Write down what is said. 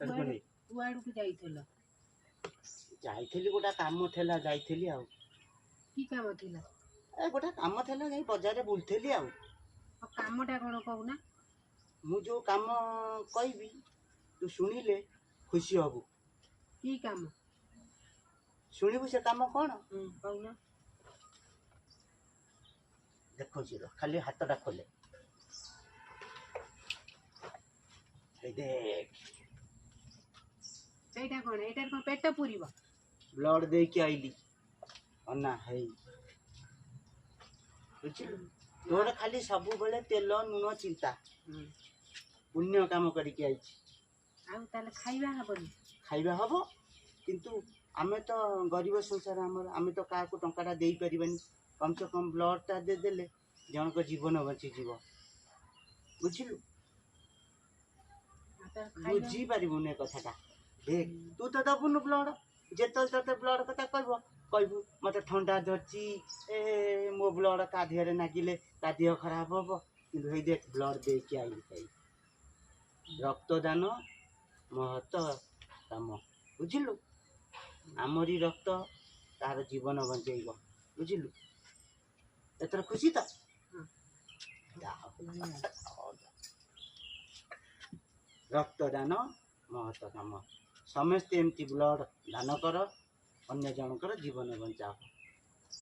ହାତକୁ ନେଇ କୁଆଡୁ ଯାଇଥିଲ? ଯାଇଥିଲି गोटा काम थेला जाइथिली आउ की काम थिला? ए गोटा काम थेला जाई बाजार रे बुलथेली आउ कामटा कोन कहूना? मु जो काम कहबी तू सुनिले खुशी हबु। की काम? शुणिबु से काम कौन? कहूना। देखो जीरो खाली हाथटा खोले देख एटा कोन? एटा कोन पेट पुरीबा? ब्लड दे के आइली अन्ना है बुझिलु तोर खाली सब बेले तेल नुन चिंता पुण्य काम करके आइछि आ ताले खाइबा हबनी? खाइबा हबो किंतु आमे तो गरीब संसार हमर आमे तो का को टंकाटा देई परिबानी कम से कम ब्लड ता दे देले जन को जीवन बची जीव बुझिलु बुझी पारिबु ने कथाटा देख तू तो दबुनु ब्लड जेतल तते ब्लड कथा कहबो कहबू मते ठंडा धरची ए मो ब्लड का देहरे नागिले का देह खराब हबो किंतु हे देख ब्लड दे के आई रक्तदान महत काम बुझिलु आमरी रक्त तार जीवन बंचेइबो बुझिलु एतर खुशी त रक्तदान महत काम समस्ते एमती ब्लड दान कर अन्य जनकर जीवन बंचाओ।